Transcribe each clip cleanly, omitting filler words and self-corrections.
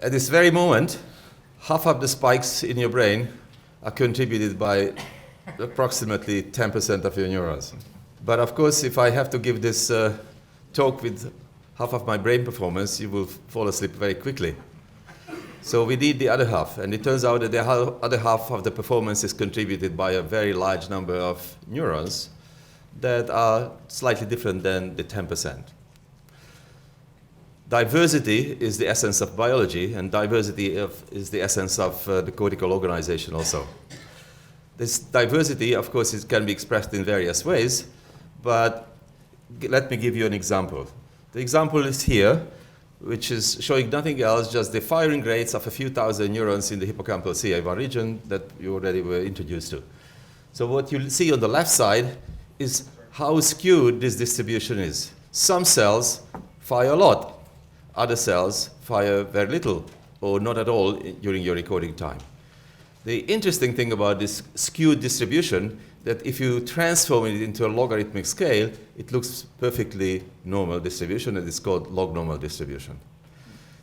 At this very moment, half of the spikes in your brain are contributed by approximately 10% of your neurons. But of course, if I have to give this talk with half of my brain performance, you will fall asleep very quickly. So we need the other half, and it turns out that the other half of the performance is contributed by a very large number of neurons that are slightly different than the 10%. Diversity is the essence of biology, and diversity is the essence of the cortical organization also. This diversity, of course, can be expressed in various ways, but let me give you an example. The example is here, which is showing nothing else, just the firing rates of a few thousand neurons in the hippocampal CA1 region that you already were introduced to. So what you see on the left side is how skewed this distribution is. Some cells fire a lot. Other cells fire very little or not at all during your recording time. The interesting thing about this skewed distribution, that if you transform it into a logarithmic scale, it looks perfectly normal distribution, and it's called log-normal distribution.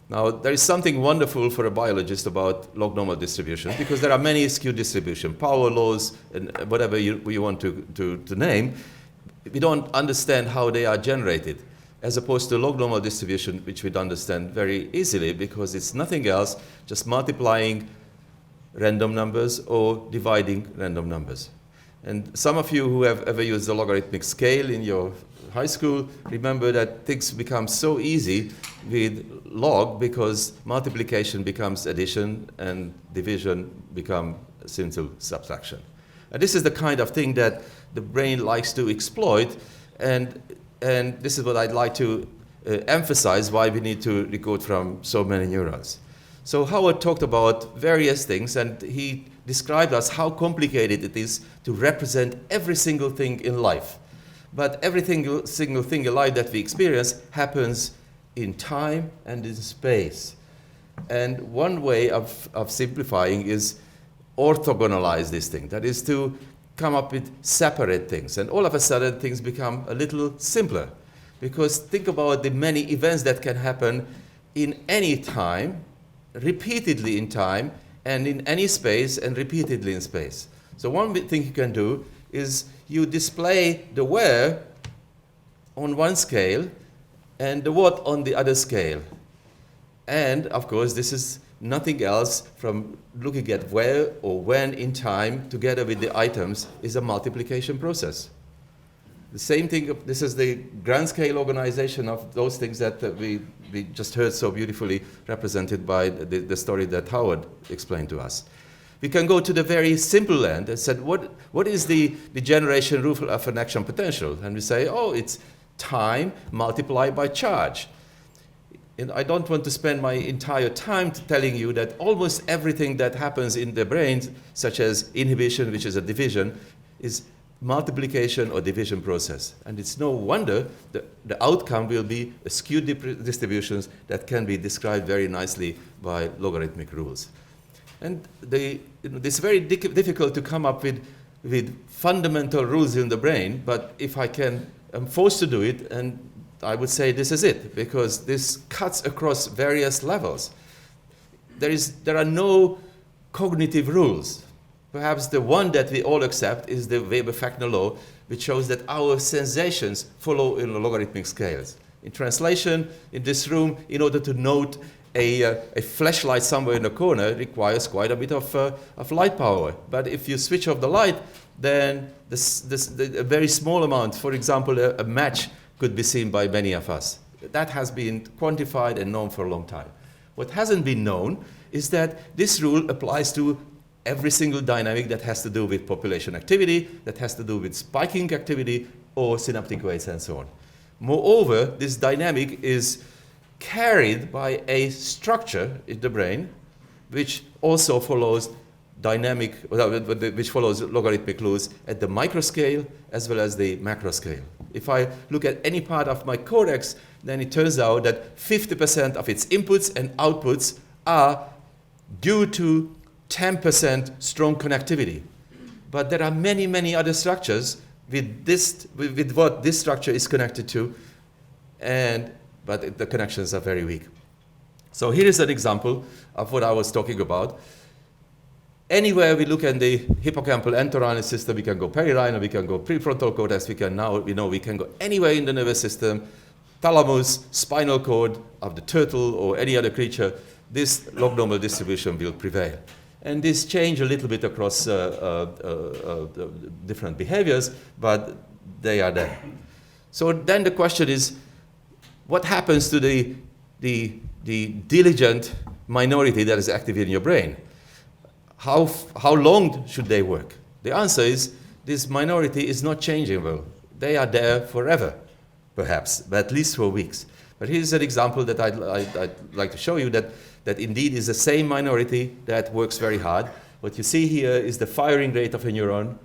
Now, there is something wonderful for a biologist about log-normal distribution, because there are many skewed distribution, power laws, and whatever you want to name. We don't understand how they are generated, as opposed to log-normal distribution, which we'd understand very easily, because it's nothing else, just multiplying random numbers or dividing random numbers. And some of you who have ever used the logarithmic scale in your high school remember that things become so easy with log, because multiplication becomes addition and division become simple subtraction. And this is the kind of thing that the brain likes to exploit, and this is what I'd like to emphasize, why we need to record from so many neurons. So Howard talked about various things, and he described us how complicated it is to represent every single thing in life. But every single thing in life that we experience happens in time and in space. And one way of simplifying is orthogonalize this thing. That is to come up with separate things. And all of a sudden, things become a little simpler. Because think about the many events that can happen in any time, repeatedly in time, and in any space, and repeatedly in space. So one thing you can do is you display the where on one scale and the what on the other scale. And of course, this is nothing else from looking at where or when in time together with the items is a multiplication process. The same thing, this is the grand scale organization of those things that we just heard so beautifully represented by the story that Howard explained to us. We can go to the very simple end and said, what is the generation rule of an action potential? And we say, oh, it's time multiplied by charge. And I don't want to spend my entire time telling you that almost everything that happens in the brain, such as inhibition, which is a division, is multiplication or division process. And it's no wonder the outcome will be skewed distributions that can be described very nicely by logarithmic rules. And it's very difficult to come up with fundamental rules in the brain, but if I'm forced to do it, and I would say this is it, because this cuts across various levels. There are no cognitive rules. Perhaps the one that we all accept is the Weber-Fechner law, which shows that our sensations follow in logarithmic scales. In translation, in this room, in order to note a flashlight somewhere in the corner requires quite a bit of light power. But if you switch off the light, then a very small amount, for example, a match, could be seen by many of us. That has been quantified and known for a long time. What hasn't been known is that this rule applies to every single dynamic that has to do with population activity, that has to do with spiking activity, or synaptic weights, and so on. Moreover, this dynamic is carried by a structure in the brain, which also follows which follows logarithmic laws at the microscale as well as the macro scale. If I look at any part of my cortex, then it turns out that 50% of its inputs and outputs are due to 10% strong connectivity. But there are many, many other structures with what this structure is connected to, but the connections are very weak. So here is an example of what I was talking about. Anywhere we look at the hippocampal entorhinal system, we can go perirhinal, we can go prefrontal cortex, we can go anywhere in the nervous system, thalamus, spinal cord of the turtle or any other creature, this log-normal distribution will prevail. And this change a little bit across different behaviors, but they are there. So then the question is, what happens to the diligent minority that is active in your brain? How long should they work? The answer is, this minority is not changeable. They are there forever, perhaps, but at least for weeks. But here's an example that I'd like to show you that indeed is the same minority that works very hard. What you see here is the firing rate of a neuron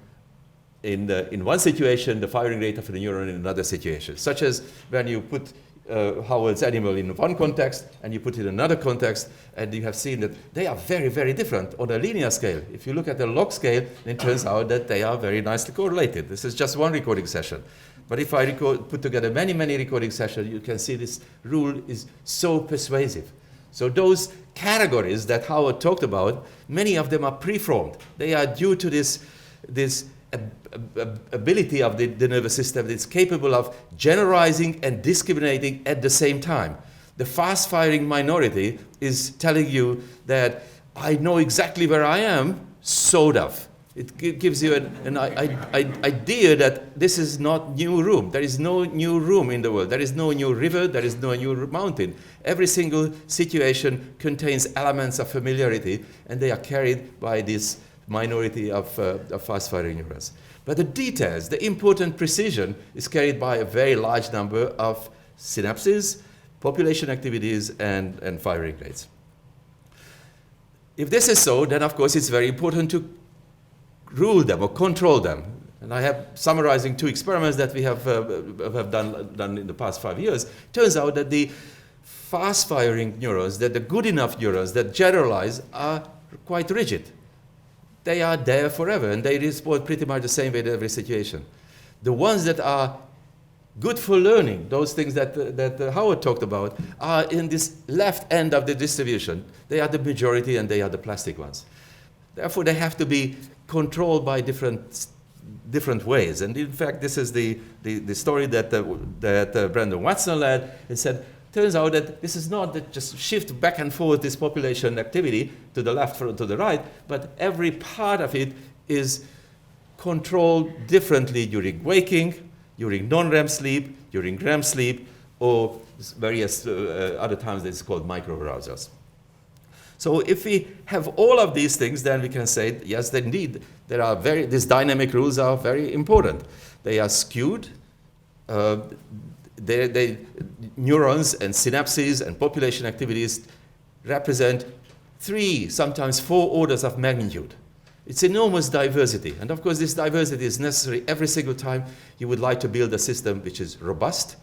in one situation, the firing rate of a neuron in another situation, such as when you put Howard's animal in one context and you put it in another context, and you have seen that they are very, very different on a linear scale. If you look at the log scale, it turns out that they are very nicely correlated. This is just one recording session. But if I put together many, many recording sessions, you can see this rule is so persuasive. So those categories that Howard talked about, many of them are preformed. They are due to this ability of the nervous system that's capable of generalizing and discriminating at the same time. The fast-firing minority is telling you that I know exactly where I am, sort of. It gives you an idea that this is not new room. There is no new room in the world. There is no new river. There is no new mountain. Every single situation contains elements of familiarity, and they are carried by this minority of fast-firing neurons. But the details, the important precision, is carried by a very large number of synapses, population activities, and firing rates. If this is so, then of course it's very important to rule them or control them. And I have summarizing 2 experiments that we have done in the past 5 years. Turns out that the fast-firing neurons, that the good enough neurons that generalize, are quite rigid. They are there forever, and they respond pretty much the same way in every situation. The ones that are good for learning, those things that Howard talked about, are in this left end of the distribution. They are the majority, and they are the plastic ones. Therefore, they have to be controlled by different ways. And in fact, this is the story that Brandon Watson led, and said, turns out that this is not that just shift back and forth this population activity to the left or to the right, but every part of it is controlled differently during waking, during non-REM sleep, during REM sleep, or various other times it's called microarousals. So if we have all of these things, then we can say, yes, indeed, these dynamic rules are very important. They are skewed. Neurons and synapses and population activities represent 3, sometimes 4 orders of magnitude. It's enormous diversity. And of course, this diversity is necessary every single time you would like to build a system which is robust,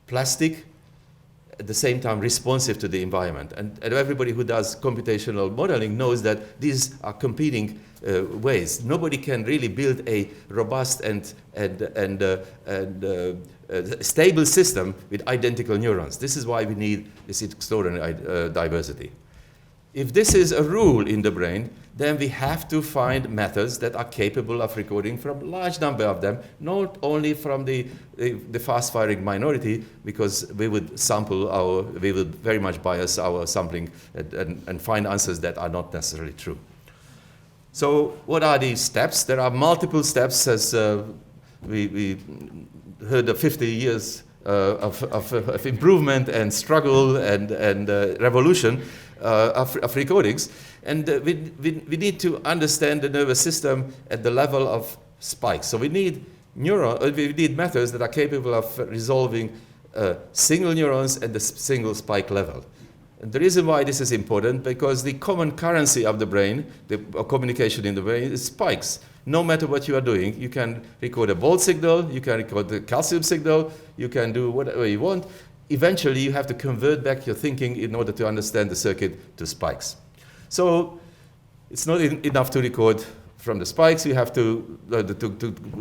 plastic, at the same time responsive to the environment. And everybody who does computational modeling knows that these are competing ways. Nobody can really build a robust and stable system with identical neurons. This is why we need this extraordinary diversity. If this is a rule in the brain, then we have to find methods that are capable of recording from a large number of them, not only from the fast-firing minority, because we would very much bias our sampling and find answers that are not necessarily true. So what are these steps? There are multiple steps, as we heard of 50 years of improvement and struggle and revolution of recordings. And we need to understand the nervous system at the level of spikes. So we need methods that are capable of resolving single neurons at the single spike level. And the reason why this is important, because the common currency of the brain, the communication in the brain, is spikes. No matter what you are doing, you can record a volt signal, you can record the calcium signal, you can do whatever you want. Eventually, you have to convert back your thinking in order to understand the circuit to spikes. So it's not enough to record from the spikes. You have to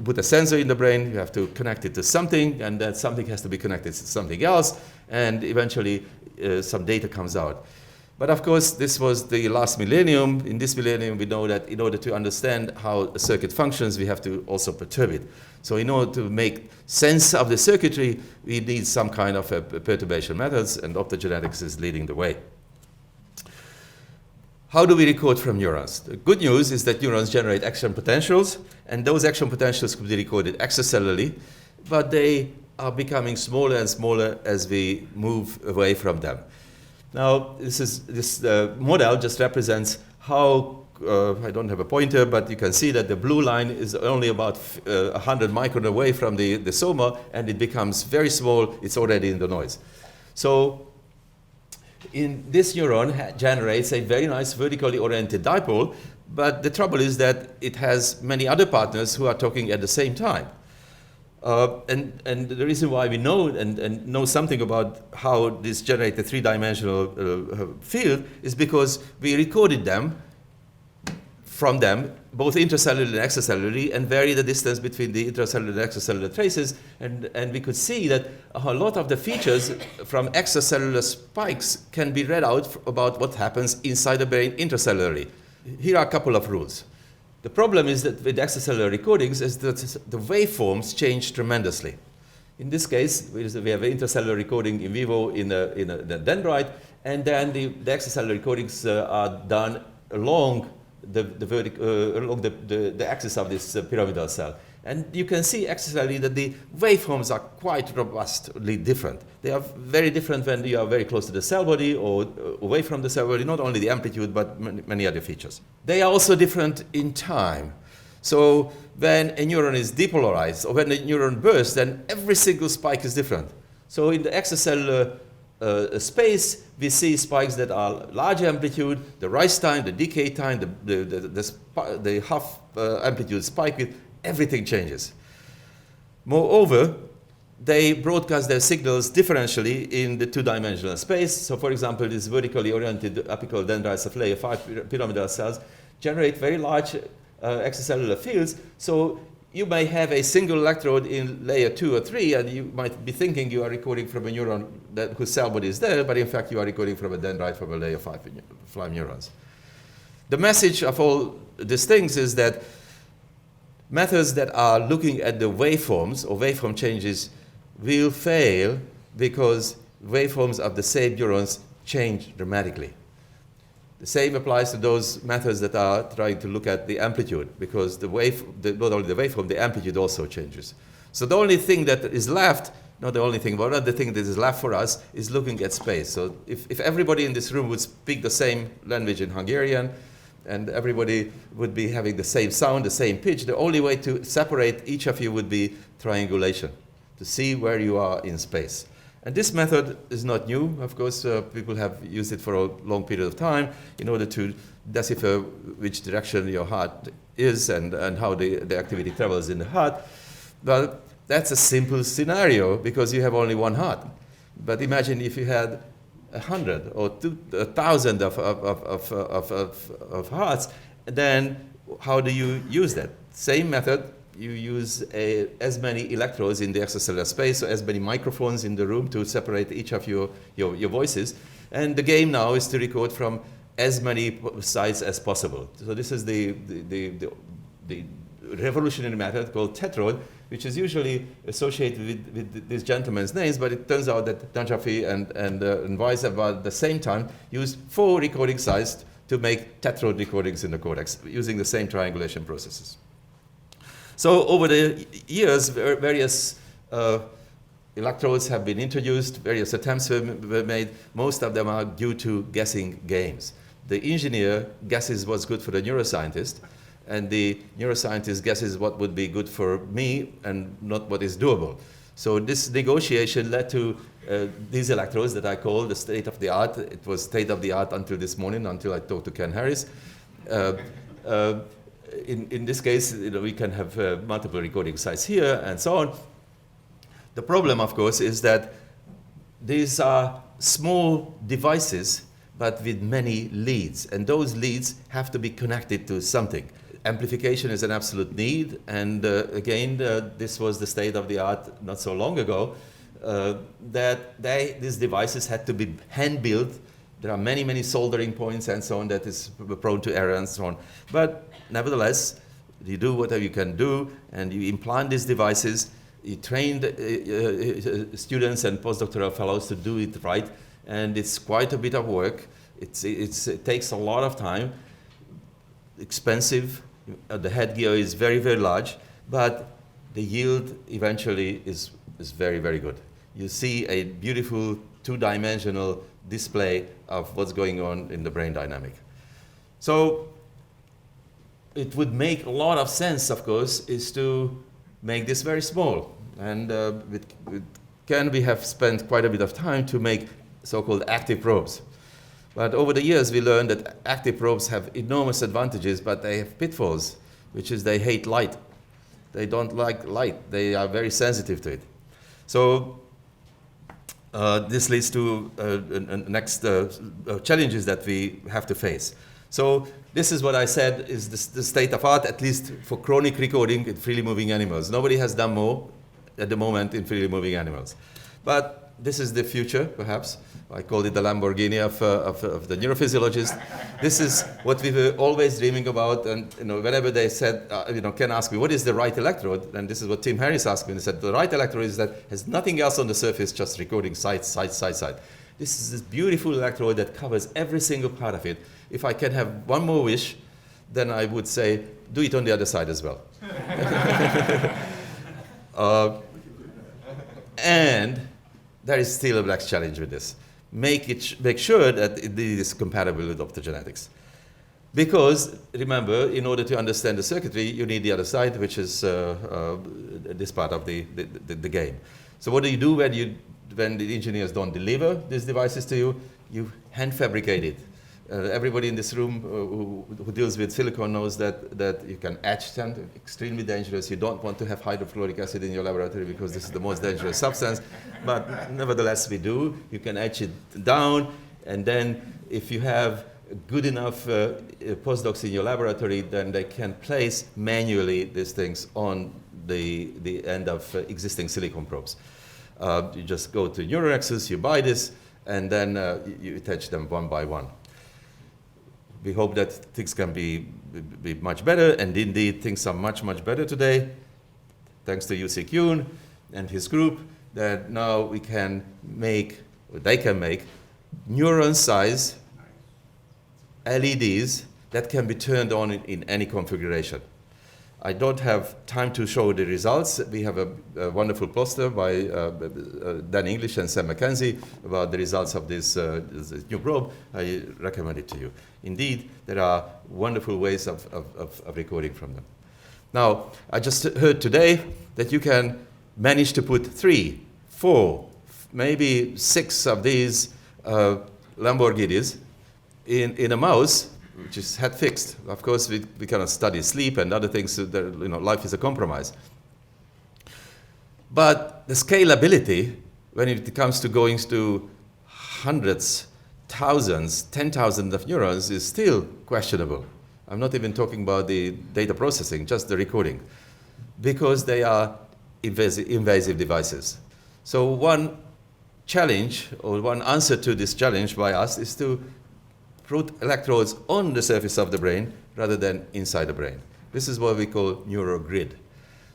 put a sensor in the brain. You have to connect it to something, and that something has to be connected to something else, and eventually some data comes out. But of course, this was the last millennium. In this millennium, we know that in order to understand how a circuit functions, we have to also perturb it. So in order to make sense of the circuitry, we need some kind of perturbation methods, and optogenetics is leading the way. How do we record from neurons? The good news is that neurons generate action potentials, and those action potentials could be recorded extracellularly, but they are becoming smaller and smaller as we move away from them. Now, this model just represents how, I don't have a pointer, but you can see that the blue line is only about 100 micron away from the soma, and it becomes very small. It's already in the noise. So in this neuron generates a very nice vertically oriented dipole, but the trouble is that it has many other partners who are talking at the same time. And the reason why we know and know something about how this generates a three-dimensional field is because we recorded them from them, both intracellularly and extracellularly, and vary the distance between the intracellular and extracellular traces. And we could see that a lot of the features from extracellular spikes can be read out about what happens inside the brain intracellularly. Here are a couple of rules. The problem is that with extracellular recordings is that the waveforms change tremendously. In this case, we have an intracellular recording in vivo in a dendrite, and then the extracellular recordings are done along the axis of this pyramidal cell. And you can see extracellularly that the waveforms are quite robustly different. They are very different when you are very close to the cell body or away from the cell body, not only the amplitude, but many other features. They are also different in time. So when a neuron is depolarized or when a neuron bursts, then every single spike is different. So in the extracellular space, we see spikes that are large amplitude, the rise time, the decay time, the half amplitude spike with everything changes. Moreover, they broadcast their signals differentially in the two-dimensional space. So for example, these vertically oriented apical dendrites of layer 5 pyramidal cells generate very large extracellular fields. So you may have a single electrode in layer 2 or 3, and you might be thinking you are recording from a neuron whose cell body is there, but in fact you are recording from a dendrite from a layer 5 neurons. The message of all these things is that methods that are looking at the waveforms or waveform changes will fail because waveforms of the same neurons change dramatically. The same applies to those methods that are trying to look at the amplitude, because not only the waveform, the amplitude also changes. So the only thing that is left, not the only thing, but another thing that is left for us is looking at space. So if everybody in this room would speak the same language in Hungarian, and everybody would be having the same sound, the same pitch, the only way to separate each of you would be triangulation, to see where you are in space. And this method is not new. Of course, people have used it for a long period of time in order to decipher which direction your heart is and how the activity travels in the heart. But that's a simple scenario because you have only one heart. But imagine if you had 100 or 1,000 of hearts, then how do you use that? Same method. You use as many electrodes in the extracellular space, so as many microphones in the room to separate each of your voices. And the game now is to record from as many sides as possible. So this is the revolutionary method called tetrode, which is usually associated with these gentlemen's names, but it turns out that Najafi and Weiss about the same time used 4 recording sites to make tetrode recordings in the codex using the same triangulation processes. So over the years, various electrodes have been introduced, various attempts were made. Most of them are due to guessing games. The engineer guesses what's good for the neuroscientist, and the neuroscientist guesses what would be good for me and not what is doable. So this negotiation led to these electrodes that I call the state of the art. It was state of the art until this morning, until I talked to Ken Harris. In this case, we can have multiple recording sites here and so on. The problem, of course, is that these are small devices, but with many leads, and those leads have to be connected to something. Amplification is an absolute need, and again, this was the state of the art not so long ago, that these devices had to be hand-built There are many, many soldering points and so on that is prone to error and so on. But nevertheless, you do whatever you can do, and you implant these devices. You train students and postdoctoral fellows to do it right, and it's quite a bit of work. It takes a lot of time, expensive. The headgear is very, very large, but the yield eventually is very, very good. You see a beautiful two-dimensional display of what's going on in the brain dynamic. So it would make a lot of sense, of course, is to make this very small. And with Ken, we have spent quite a bit of time to make so-called active probes. But over the years, we learned that active probes have enormous advantages, but they have pitfalls, which is they hate light. They don't like light. They are very sensitive to it. So this leads to next challenges that we have to face. So this is what I said is the state of art, at least for chronic recording in freely moving animals. Nobody has done more at the moment in freely moving animals. But this is the future, perhaps. I called it the Lamborghini of the neurophysiologist. This is what we were always dreaming about. And whenever they said, Ken asked me, what is the right electrode? And this is what Tim Harris asked me. He said, the right electrode is that has nothing else on the surface, just recording side, side, side, side. This is this beautiful electrode that covers every single part of it. If I can have one more wish, then I would say, do it on the other side as well. And there is still a black challenge with this. Make sure that it is compatible with optogenetics. Because, remember, in order to understand the circuitry, you need the other side, which is this part of the game. So what do you do when the engineers don't deliver these devices to you? You hand fabricate it. Everybody in this room who deals with silicon knows that you can etch them, extremely dangerous. You don't want to have hydrofluoric acid in your laboratory because this is the most dangerous substance. But nevertheless, we do. You can etch it down, and then if you have good enough postdocs in your laboratory, then they can place manually these things on the end of existing silicon probes. You just go to Neurons, you buy this, and then you attach them one by one. We hope that things can be much better, and indeed things are much, much better today, thanks to UC Kuhn and his group, that now we can make, or they can make, neuron-size LEDs that can be turned on in any configuration. I don't have time to show the results. We have a wonderful poster by Dan English and Sam McKenzie about the results of this new probe. I recommend it to you. Indeed, there are wonderful ways of recording from them. Now, I just heard today that you can manage to put 3, 4, maybe 6 of these Lamborghinis in a mouse, which is head fixed. Of course, we cannot study sleep and other things. So that, life is a compromise. But the scalability, when it comes to going to hundreds, thousands, 10,000 of neurons, is still questionable. I'm not even talking about the data processing, just the recording, because they are invasive devices. So one challenge, or one answer to this challenge by us, is to put electrodes on the surface of the brain rather than inside the brain. This is what we call Neurogrid.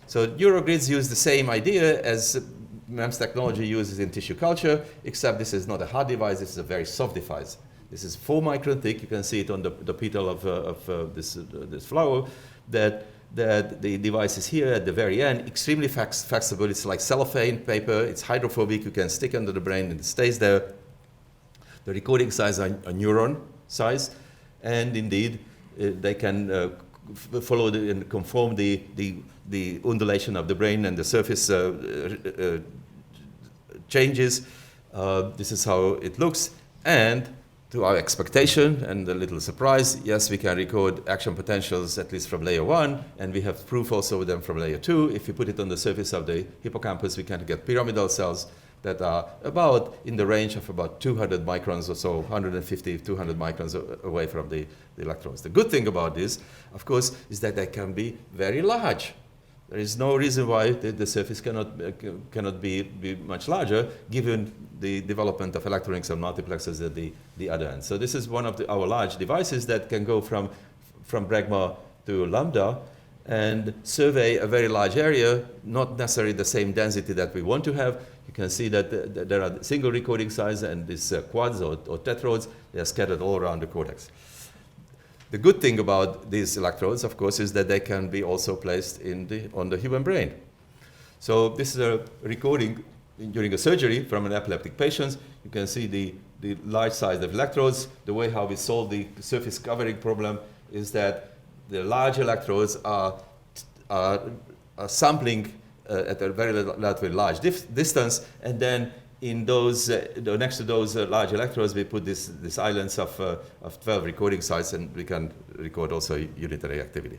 So Neurogrids use the same idea as MEMS technology uses in tissue culture, except this is not a hard device, this is a very soft device. This is 4 micron thick. You can see it on the petal of this flower, that the device is here at the very end, extremely flexible. It's like cellophane paper. It's hydrophobic. You can stick under the brain and it stays there. The recording size are neuron size, and indeed they can follow and conform the undulation of the brain and the surface changes. This is how it looks, and to our expectation and a little surprise, yes, we can record action potentials at least from layer 1, and we have proof also with them from layer 2. If you put it on the surface of the hippocampus, we can get pyramidal cells that are about in the range of about 200 microns or so, 150, 200 microns away from the electrons. The good thing about this, of course, is that they can be very large. There is no reason why the surface cannot be much larger, given the development of electronics and multiplexers at the other end. So this is one of our large devices that can go from Bregma to Lambda and survey a very large area, not necessarily the same density that we want to have. You can see that there are single recording sites and these quads or tetrodes. They are scattered all around the cortex. The good thing about these electrodes, of course, is that they can be also placed on the human brain. So this is a recording during a surgery from an epileptic patient. You can see the large size of electrodes. The way how we solve the surface covering problem is that the large electrodes are sampling at a very large distance, and then in those next to those large electrodes, we put these islands of 12 recording sites, and we can record also unitary activity.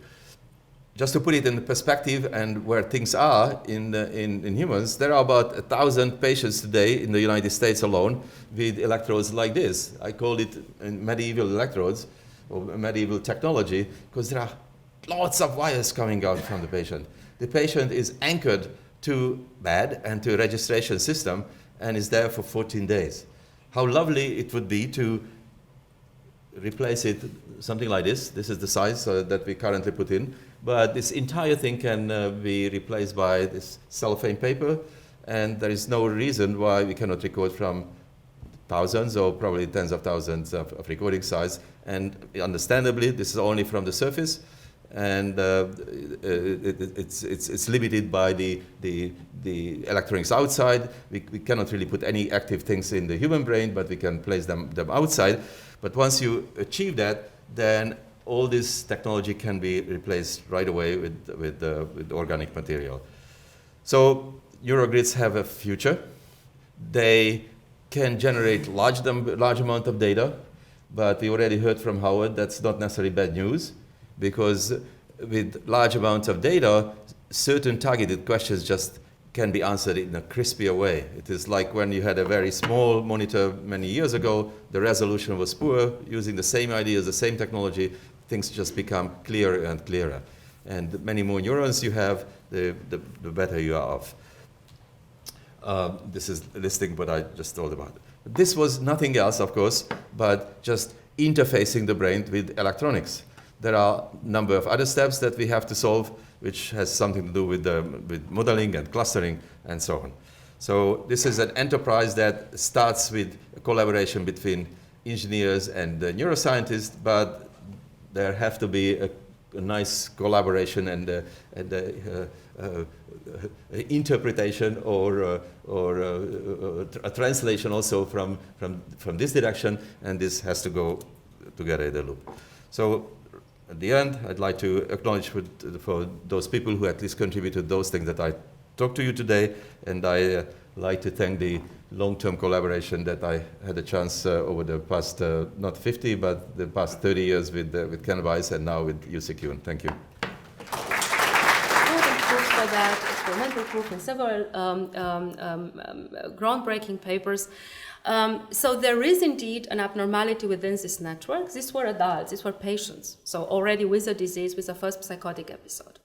Just to put it in perspective and where things are in humans, there are about 1,000 patients today in the United States alone with electrodes like this. I call it medieval electrodes or medieval technology because there are lots of wires coming out from the patient. The patient is anchored to bed and to a registration system and is there for 14 days. How lovely it would be to replace it, something like this. This is the size that we currently put in. But this entire thing can be replaced by this cellophane paper, and there is no reason why we cannot record from thousands or probably tens of thousands of recording sites. And understandably, this is only from the surface, and it's limited by the electronics outside. We cannot really put any active things in the human brain, but we can place them outside. But once you achieve that, then all this technology can be replaced right away with organic material. So Neurogrids have a future. They can generate large amount of data, but we already heard from Howard that's not necessarily bad news, because with large amounts of data, certain targeted questions just can be answered in a crispier way. It is like when you had a very small monitor many years ago, the resolution was poor. Using the same ideas, the same technology, things just become clearer and clearer. And the many more neurons you have, the better you are off. This is listing what I just told about. This was nothing else, of course, but just interfacing the brain with electronics. There are a number of other steps that we have to solve, which has something to do with modeling and clustering and so on. So this is an enterprise that starts with a collaboration between engineers and neuroscientists, but there have to be a nice collaboration and interpretation or a translation also from this direction, and this has to go together in the loop. So at the end, I'd like to acknowledge for those people who at least contributed those things that I talked to you today, and I like to thank the long-term collaboration that I had a chance over the past, not 50, but the past 30 years with Ken Weiss and now with UCQ. Thank you. Proofs for that, experimental proof in several groundbreaking papers. So there is indeed an abnormality within this network. These were adults, these were patients, so already with a disease, with a first psychotic episode.